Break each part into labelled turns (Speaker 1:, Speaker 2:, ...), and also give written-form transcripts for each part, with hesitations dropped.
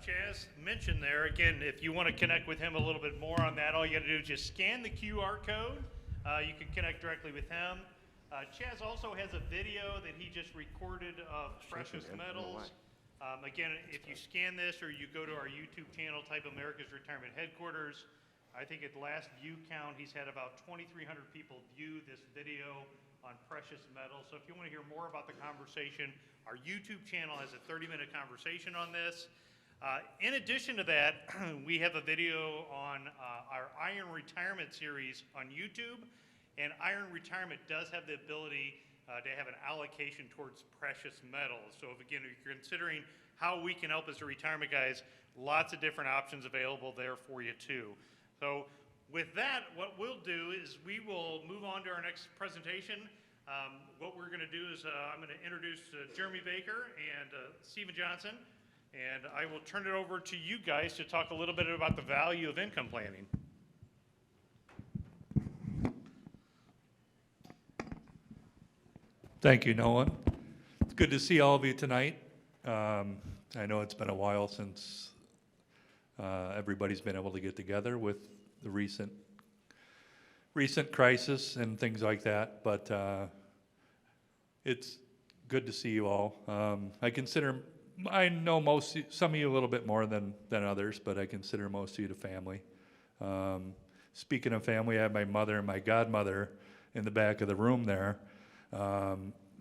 Speaker 1: Chaz mentioned there, again, if you want to connect with him a little bit more on that, all you got to do is just scan the QR code. You can connect directly with him. Chaz also has a video that he just recorded of precious metals. Again, if you scan this or you go to our YouTube channel, type America's Retirement Headquarters, I think at last view count, he's had about 2,300 people view this video on precious metals. So if you want to hear more about the conversation, our YouTube channel has a 30-minute conversation on this. In addition to that, we have a video on our Iron Retirement series on YouTube, and Iron Retirement does have the ability to have an allocation towards precious metals. So if you're considering how we can help as a retirement guys, lots of different options available there for you too. So with that, what we'll do is we will move on to our next presentation. What we're going to do is I'm going to introduce Jeremy Baker and Stephen Johnson, and I will turn it over to you guys to talk a little bit about the value of income planning.
Speaker 2: Thank you, Noah. It's good to see all of you tonight. I know it's been a while since everybody's been able to get together with the recent crisis and things like that, but it's good to see you all. I know some of you a little bit more than others, but I consider most of you to family. Speaking of family, I have my mother and my godmother in the back of the room there.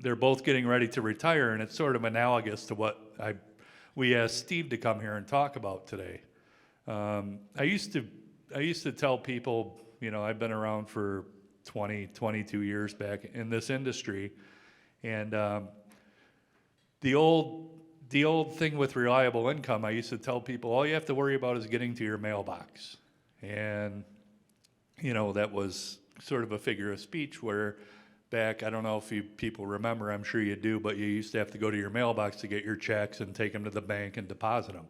Speaker 2: They're both getting ready to retire, and it's sort of analogous to what we asked Steve to come here and talk about today. I used to tell people, you know, I've been around for 22 years back in this industry, and the old thing with reliable income, I used to tell people, all you have to worry about is getting to your mailbox. And, you know, that was sort of a figure of speech where back, I don't know if you people remember, I'm sure you do, but you used to have to go to your mailbox to get your checks and take them to the bank and deposit them.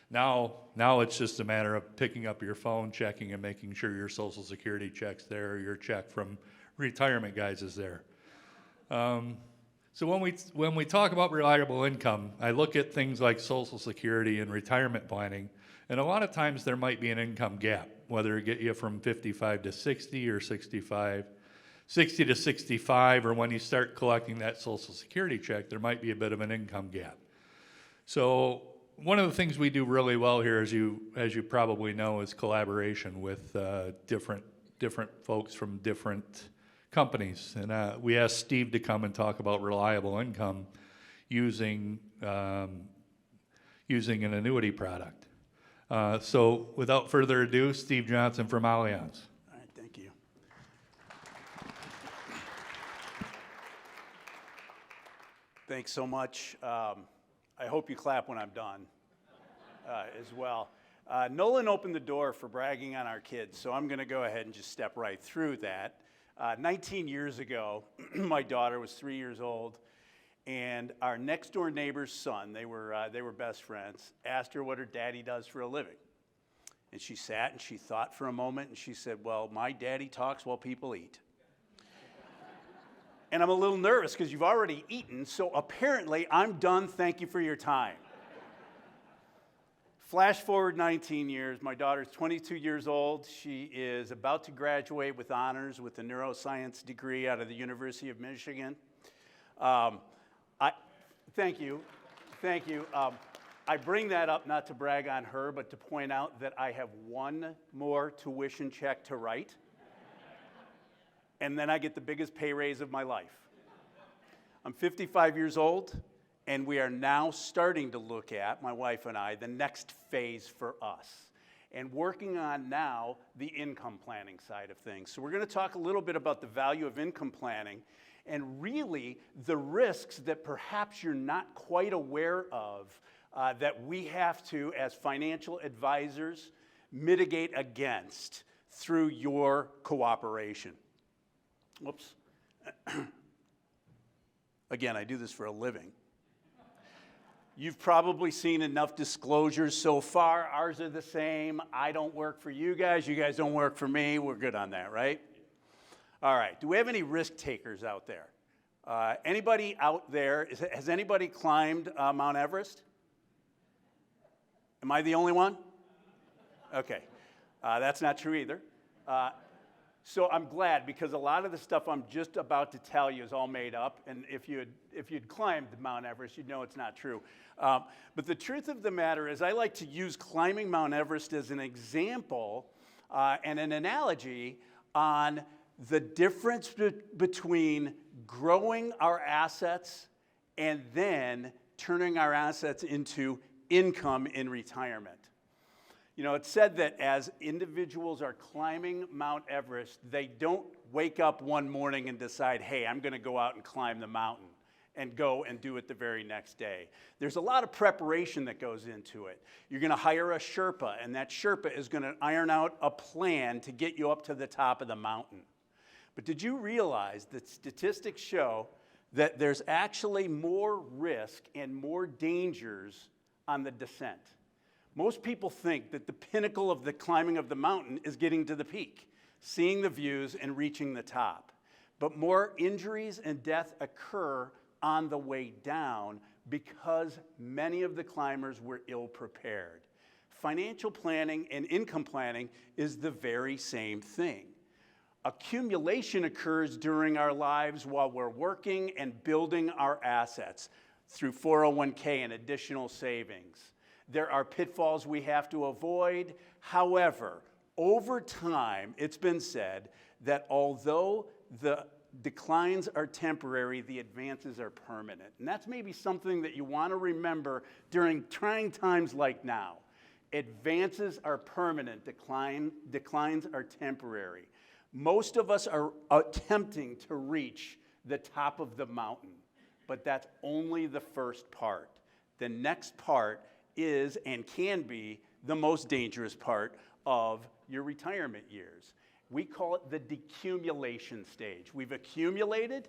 Speaker 2: Now it's just a matter of picking up your phone, checking and making sure your Social Security check's there, or your check from Retirement Guys is there. So when we talk about reliable income, I look at things like Social Security and retirement planning, and a lot of times there might be an income gap, whether it get you from 55 to 60 or 60 to 65, or when you start collecting that Social Security check, there might be a bit of an income gap. So one of the things we do really well here, as you probably know, is collaboration with different folks from different companies. And we asked Steve to come and talk about reliable income using an annuity product. So without further ado, Steve Johnson from Allianz.
Speaker 3: All right, thank you. Thanks so much. I hope you clap when I'm done as well. Nolan opened the door for bragging on our kids, so I'm going to go ahead and just step right through that. 19 years ago, my daughter was 3 years old, and our next door neighbor's son, they were best friends, asked her what her daddy does for a living. And she sat and she thought for a moment, and she said, well, my daddy talks while people eat. And I'm a little nervous because you've already eaten, so apparently I'm done. Thank you for your time. Flash forward 19 years, my daughter's 22 years old. She is about to graduate with honors with a neuroscience degree out of the University of Michigan. Thank you. I bring that up not to brag on her, but to point out that I have one more tuition check to write, and then I get the biggest pay raise of my life. I'm 55 years old. And we are now starting to look at, my wife and I, the next phase for us. And working on now the income planning side of things. So we're going to talk a little bit about the value of income planning and really the risks that perhaps you're not quite aware of that we have to, as financial advisors, mitigate against through your cooperation. Whoops. Again, I do this for a living. You've probably seen enough disclosures so far. Ours are the same. I don't work for you guys don't work for me. We're good on that, right? All right, do we have any risk takers out there? Anybody out there, has anybody climbed Mount Everest? Am I the only one? Okay. That's not true either. So I'm glad, because a lot of the stuff I'm just about to tell you is all made up, and if you'd climbed Mount Everest, you'd know it's not true. But the truth of the matter is, I like to use climbing Mount Everest as an example and an analogy on the difference between growing our assets and then turning our assets into income in retirement. You know, it's said that as individuals are climbing Mount Everest, they don't wake up one morning and decide, hey, I'm going to go out and climb the mountain, and go and do it the very next day. There's a lot of preparation that goes into it. You're going to hire a Sherpa, and that Sherpa is going to iron out a plan to get you up to the top of the mountain. But did you realize that statistics show that there's actually more risk and more dangers on the descent? Most people think that the pinnacle of the climbing of the mountain is getting to the peak, seeing the views and reaching the top. But more injuries and death occur on the way down because many of the climbers were ill prepared. Financial planning and income planning is the very same thing. Accumulation occurs during our lives while we're working and building our assets through 401k and additional savings. There are pitfalls we have to avoid. However, over time, it's been said that although the declines are temporary, the advances are permanent. And that's maybe something that you want to remember during trying times like now. Advances are permanent, declines are temporary. Most of us are attempting to reach the top of the mountain, but that's only the first part. The next part is and can be the most dangerous part of your retirement years. We call it the decumulation stage. We've accumulated,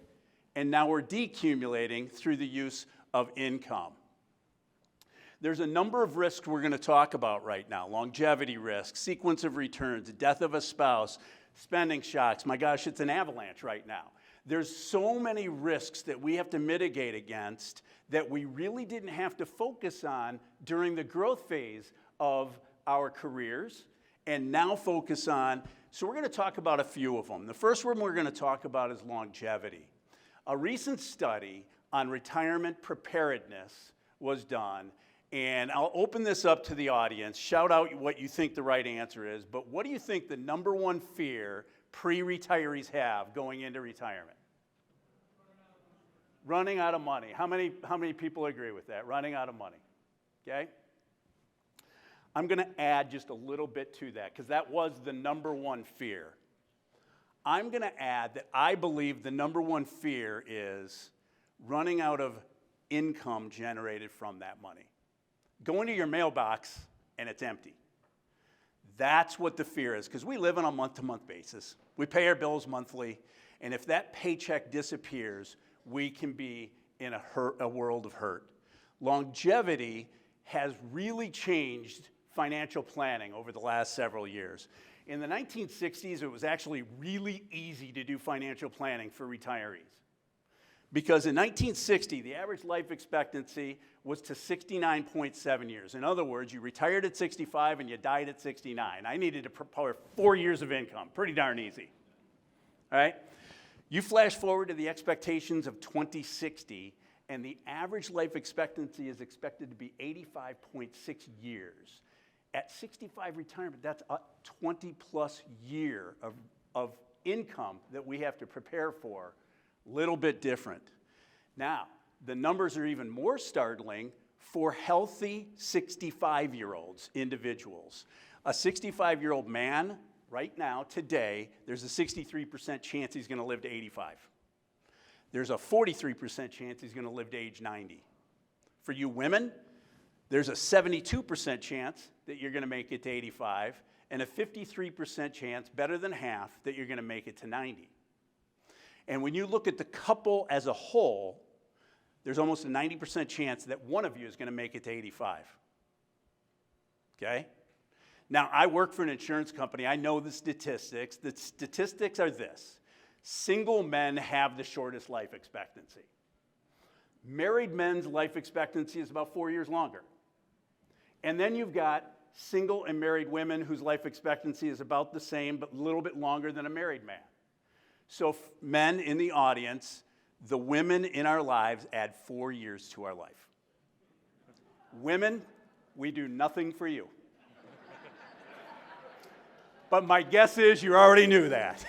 Speaker 3: and now we're decumulating through the use of income. There's a number of risks we're going to talk about right now. Longevity risk, sequence of returns, death of a spouse, spending shocks. My gosh, it's an avalanche right now. There's so many risks that we have to mitigate against that we really didn't have to focus on during the growth phase of our careers, and now focus on. So we're going to talk about a few of them. The first one we're going to talk about is longevity. A recent study on retirement preparedness was done, and I'll open this up to the audience. Shout out what you think the right answer is, but what do you think the number one fear pre-retirees have going into retirement? Running out of money. How many people agree with that? Running out of money, okay? I'm going to add just a little bit to that because that was the number one fear. I'm going to add that I believe the number one fear is running out of income generated from that money. Going to your mailbox and it's empty. That's what the fear is, because we live on a month-to-month basis. We pay our bills monthly, and if that paycheck disappears, we can be in a world of hurt. Longevity has really changed financial planning over the last several years. In the 1960s, it was actually really easy to do financial planning for retirees. Because in 1960, the average life expectancy was to 69.7 years. In other words, you retired at 65 and you died at 69. I needed to prepare 4 years of income. Pretty darn easy. All right? You flash forward to the expectations of 2060, and the average life expectancy is expected to be 85.6 years. At 65 retirement, that's a 20-plus year of income that we have to prepare for. Little bit different. Now, the numbers are even more startling for healthy 65-year-olds, individuals. A 65-year-old man, right now, today, there's a 63% chance he's going to live to 85. There's a 43% chance he's going to live to age 90. For you women, there's a 72% chance that you're going to make it to 85, and a 53% chance, better than half, that you're going to make it to 90. And when you look at the couple as a whole, there's almost a 90% chance that one of you is going to make it to 85. Okay? Now, I work for an insurance company. I know the statistics. The statistics are this. Single men have the shortest life expectancy. Married men's life expectancy is about 4 years longer. And then you've got single and married women whose life expectancy is about the same, but a little bit longer than a married man. So men in the audience, the women in our lives add 4 years to our life. Women, we do nothing for you. But my guess is you already knew that.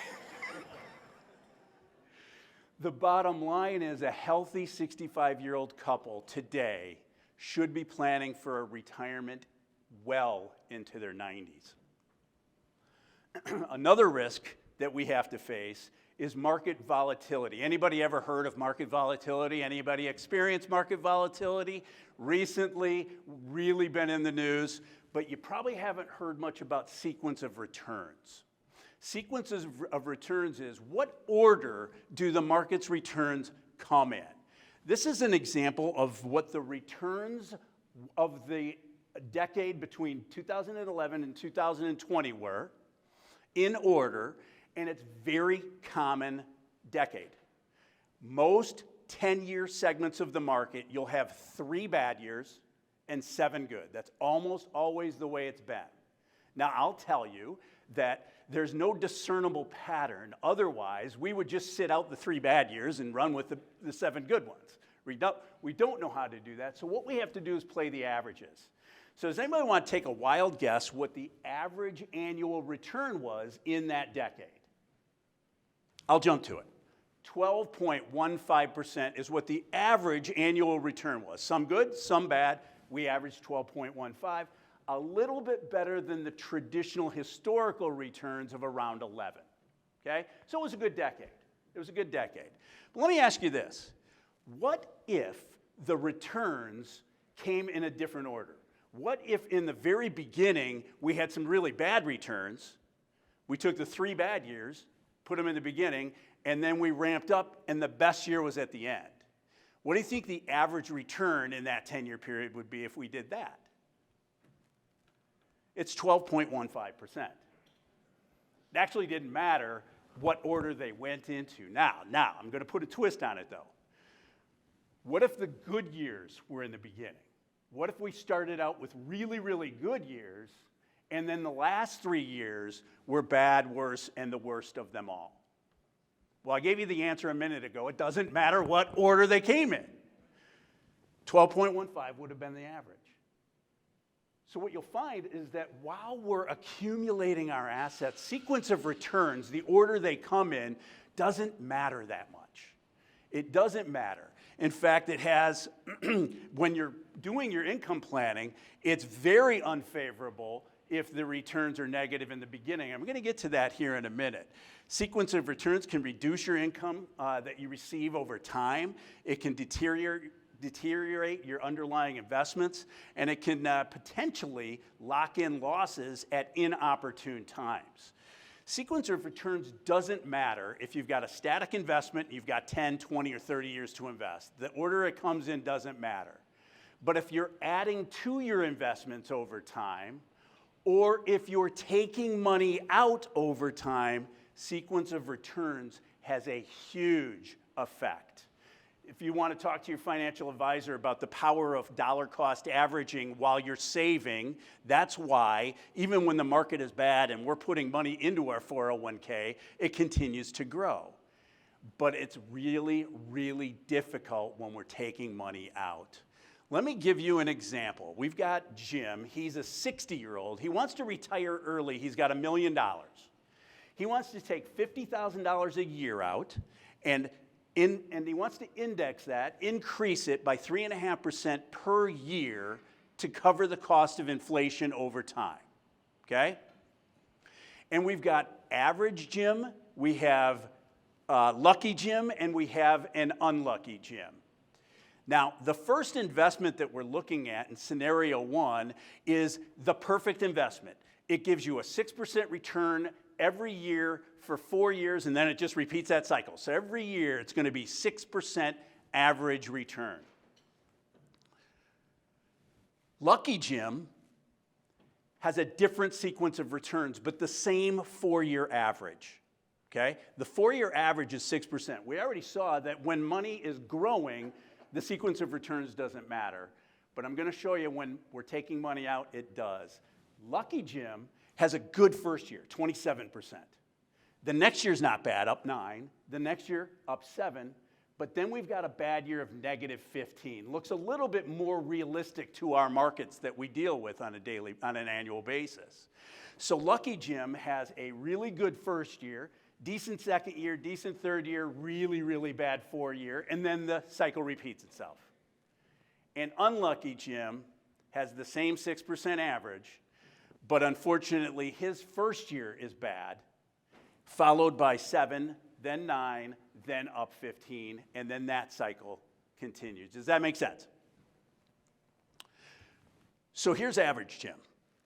Speaker 3: The bottom line is a healthy 65-year-old couple today should be planning for a retirement well into their 90s. Another risk that we have to face is market volatility. Anybody ever heard of market volatility? Anybody experienced market volatility? Recently, really been in the news, but you probably haven't heard much about sequence of returns. Sequences of returns is what order do the market's returns come in? This is an example of what the returns of the decade between 2011 and 2020 were in order, and it's very common decade. Most 10-year segments of the market, you'll have 3 bad years and 7 good. That's almost always the way it's been. Now, I'll tell you that there's no discernible pattern. Otherwise, we would just sit out the 3 bad years and run with the 7 good ones. We don't know how to do that, so what we have to do is play the averages. So does anybody want to take a wild guess what the average annual return was in that decade? I'll jump to it. 12.15% is what the average annual return was. Some good, some bad. We averaged 12.15, a little bit better than the traditional historical returns of around 11. Okay? So it was a good decade. It was a good decade. But let me ask you this. What if the returns came in a different order? What if in the very beginning we had some really bad returns, we took the 3 bad years, put them in the beginning, and then we ramped up and the best year was at the end? What do you think the average return in that 10-year period would be if we did that? It's 12.15%. It actually didn't matter what order they went into. Now, I'm going to put a twist on it, though. What if the good years were in the beginning? What if we started out with really, really good years, and then the last 3 years were bad, worse, and the worst of them all? Well, I gave you the answer a minute ago. It doesn't matter what order they came in. 12.15 would have been the average. So what you'll find is that while we're accumulating our assets, sequence of returns, the order they come in, doesn't matter that much. It doesn't matter. In fact, it has, when you're doing your income planning, it's very unfavorable if the returns are negative in the beginning. I'm going to get to that here in a minute. Sequence of returns can reduce your income that you receive over time. It can deteriorate your underlying investments, and it can potentially lock in losses at inopportune times. Sequence of returns doesn't matter if you've got a static investment, you've got 10, 20, or 30 years to invest. The order it comes in doesn't matter. But if you're adding to your investments over time, or if you're taking money out over time, sequence of returns has a huge effect. If you want to talk to your financial advisor about the power of dollar cost averaging while you're saving, that's why, even when the market is bad and we're putting money into our 401k, it continues to grow. But it's really, really difficult when we're taking money out. Let me give you an example. We've got Jim. He's a 60-year-old. He wants to retire early. He's got $1 million. He wants to take $50,000 a year out, and he wants to index that, increase it by 3.5% per year to cover the cost of inflation over time, okay? And we've got average Jim, we have lucky Jim, and we have an unlucky Jim. Now, the first investment that we're looking at in scenario 1 is the perfect investment. It gives you a 6% return every year for 4 years, and then it just repeats that cycle. So every year, it's going to be 6% average return. Lucky Jim has a different sequence of returns, but the same 4-year average. Okay? The 4-year average is 6%. We already saw that when money is growing, the sequence of returns doesn't matter. But I'm going to show you when we're taking money out, it does. Lucky Jim has a good first year, 27%. The next year's not bad, up 9. The next year, up 7. But then we've got a bad year of negative 15. Looks a little bit more realistic to our markets that we deal with on an annual basis. So Lucky Jim has a really good first year, decent second year, decent third year, really, really bad 4th year, and then the cycle repeats itself. And Unlucky Jim has the same 6% average, but unfortunately his first year is bad, followed by 7, then 9, then up 15, and then that cycle continues. Does that make sense? So here's Average Jim.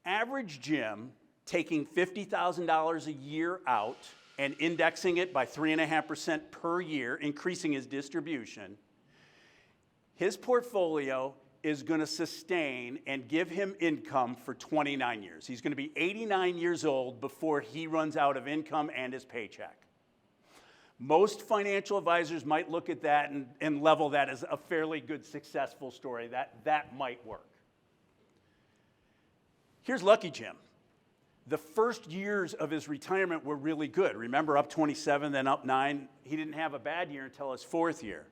Speaker 3: Average Jim, taking $50,000 a year out and indexing it by 3.5% per year, increasing his distribution, his portfolio is going to sustain and give him income for 29 years. He's going to be 89 years old before he runs out of income and his paycheck. Most financial advisors might look at that and level that as a fairly good, successful story. That might work. Here's Lucky Jim. The first years of his retirement were really good. Remember, up 27, then up 9. He didn't have a bad year until his 4th year.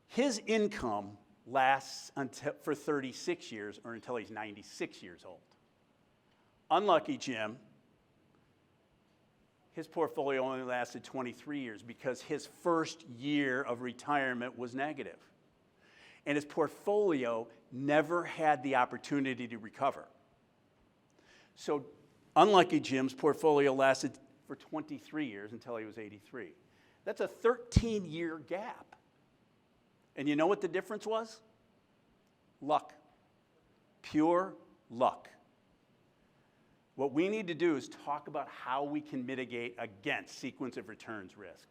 Speaker 3: His income lasts for 36 years or until he's 96 years old. Unlucky Jim, his portfolio only lasted 23 years because his first year of retirement was negative. And his portfolio never had the opportunity to recover. So Unlucky Jim's portfolio lasted for 23 years until he was 83. That's a 13-year gap. And you know what the difference was? Luck. Pure luck. What we need to do is talk about how we can mitigate against sequence of returns risk.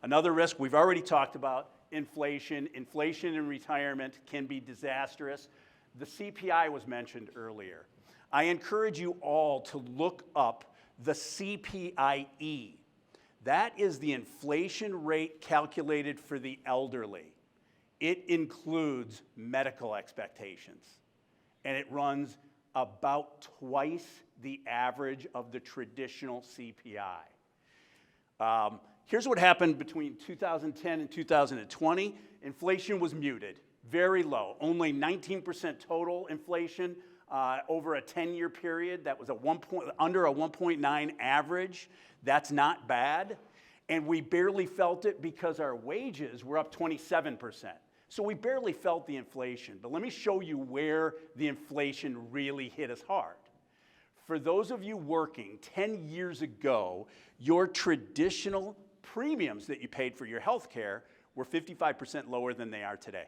Speaker 3: Another risk we've already talked about, inflation. Inflation in retirement can be disastrous. The CPI was mentioned earlier. I encourage you all to look up the CPIE. That is the inflation rate calculated for the elderly. It includes medical expectations, and it runs about twice the average of the traditional CPI. Here's what happened between 2010 and 2020. Inflation was muted, very low, only 19% total inflation over a 10-year period. That was under a 1.9 average. That's not bad. And we barely felt it because our wages were up 27%. So we barely felt the inflation. But let me show you where the inflation really hit us hard. For those of you working, 10 years ago, your traditional premiums that you paid for your health care were 55% lower than they are today.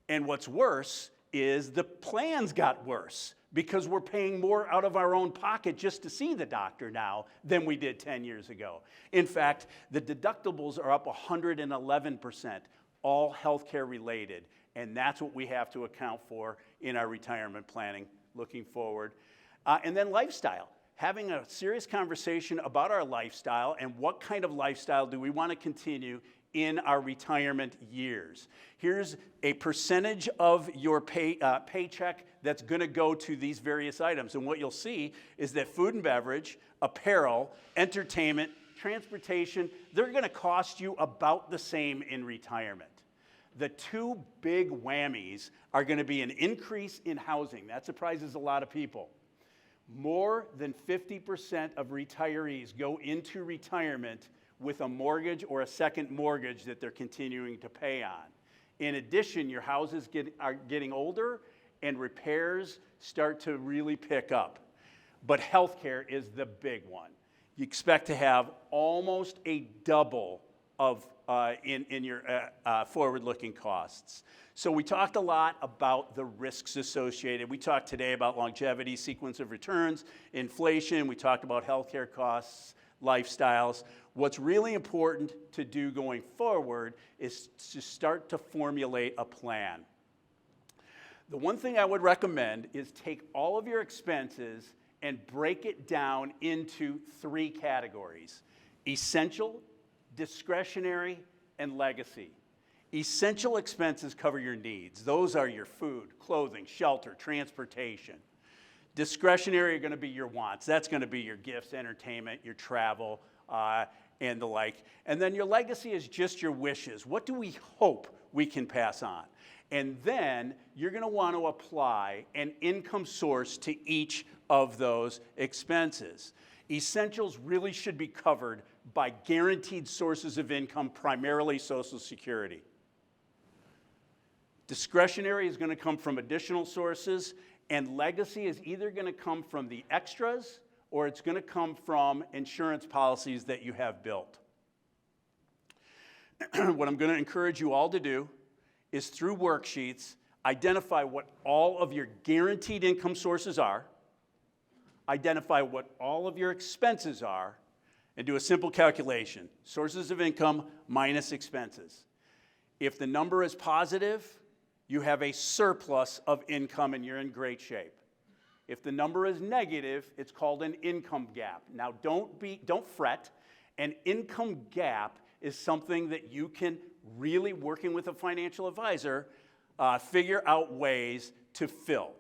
Speaker 3: And what's worse is the plans got worse because we're paying more out of our own pocket just to see the doctor now than we did 10 years ago. In fact, the deductibles are up 111%, all healthcare related, and that's what we have to account for in our retirement planning looking forward. And then lifestyle, having a serious conversation about our lifestyle and what kind of lifestyle do we want to continue in our retirement years. Here's a percentage of your paycheck that's going to go to these various items. And what you'll see is that food and beverage, apparel, entertainment, transportation, they're going to cost you about the same in retirement. The two big whammies are going to be an increase in housing. That surprises a lot of people. More than 50% of retirees go into retirement with a mortgage or a second mortgage that they're continuing to pay on. In addition, your houses are getting older and repairs start to really pick up. But healthcare is the big one. You expect to have almost a double of in your forward-looking costs. So we talked a lot about the risks associated. We talked today about longevity, sequence of returns, inflation. We talked about healthcare costs, lifestyles. What's really important to do going forward is to start to formulate a plan. The one thing I would recommend is take all of your expenses and break it down into 3 categories: essential, discretionary, and legacy. Essential expenses cover your needs. Those are your food, clothing, shelter, transportation. Discretionary are going to be your wants. That's going to be your gifts, entertainment, your travel, and the like. And then your legacy is just your wishes. What do we hope we can pass on? And then you're going to want to apply an income source to each of those expenses. Essentials really should be covered by guaranteed sources of income, primarily Social Security. Discretionary is going to come from additional sources, and legacy is either going to come from the extras or it's going to come from insurance policies that you have built. What I'm going to encourage you all to do is, through worksheets, identify what all of your guaranteed income sources are, identify what all of your expenses are, and do a simple calculation. Sources of income minus expenses. If the number is positive, you have a surplus of income and you're in great shape. If the number is negative, it's called an income gap. Now don't fret. An income gap is something that you can really, working with a financial advisor, figure out ways to fill.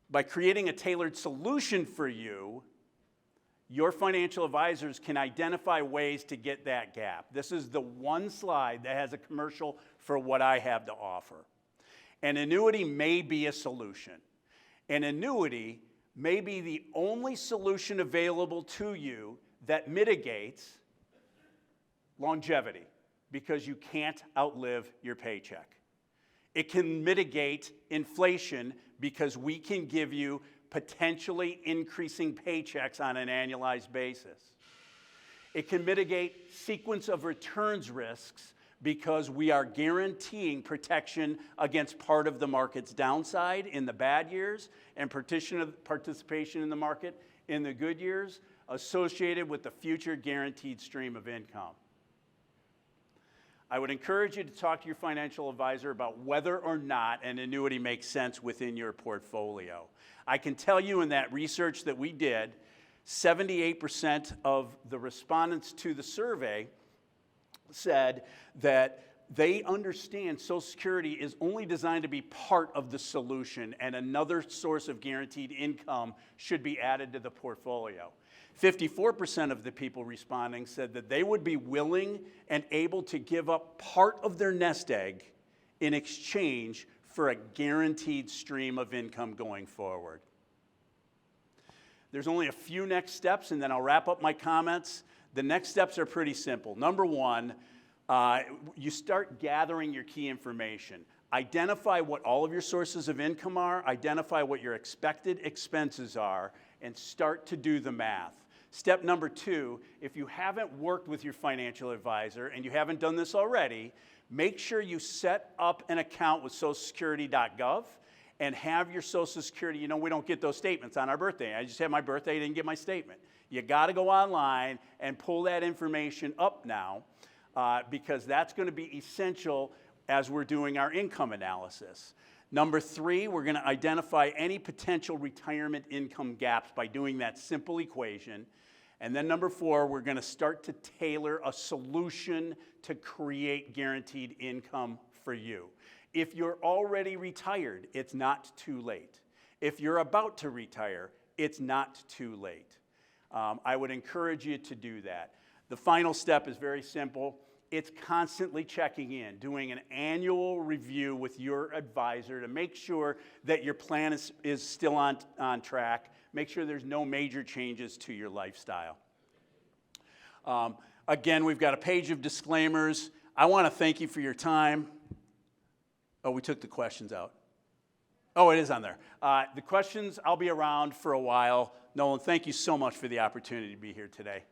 Speaker 3: By creating a tailored solution for you, your financial advisors can identify ways to get that gap. This is the one slide that has a commercial for what I have to offer. An annuity may be a solution. An annuity may be the only solution available to you that mitigates longevity, because you can't outlive your paycheck. It can mitigate inflation because we can give you potentially increasing paychecks on an annualized basis. It can mitigate sequence of returns risks because we are guaranteeing protection against part of the market's downside in the bad years and participation in the market in the good years associated with the future guaranteed stream of income. I would encourage you to talk to your financial advisor about whether or not an annuity makes sense within your portfolio. I can tell you, in that research that we did, 78% of the respondents to the survey said that they understand Social Security is only designed to be part of the solution, and another source of guaranteed income should be added to the portfolio. 54% of the people responding said that they would be willing and able to give up part of their nest egg in exchange for a guaranteed stream of income going forward. There's only a few next steps, and then I'll wrap up my comments. The next steps are pretty simple. Number one, you start gathering your key information. Identify what all of your sources of income are, identify what your expected expenses are, and start to do the math. Step number two, if you haven't worked with your financial advisor, and you haven't done this already, make sure you set up an account with socialsecurity.gov and have your Social Security. You know, we don't get those statements on our birthday. I just had my birthday, I didn't get my statement. You got to go online and pull that information up now, because that's going to be essential as we're doing our income analysis. Number three, we're going to identify any potential retirement income gaps by doing that simple equation. And then number four, we're going to start to tailor a solution to create guaranteed income for you. If you're already retired, it's not too late. If you're about to retire, it's not too late. I would encourage you to do that. The final step is very simple. It's constantly checking in, doing an annual review with your advisor to make sure that your plan is still on track. Make sure there's no major changes to your lifestyle. Again, we've got a page of disclaimers. I want to thank you for your time. Oh, we took the questions out. Oh, it is on there. The questions, I'll be around for a while. Nolan, thank you so much for the opportunity to be here today.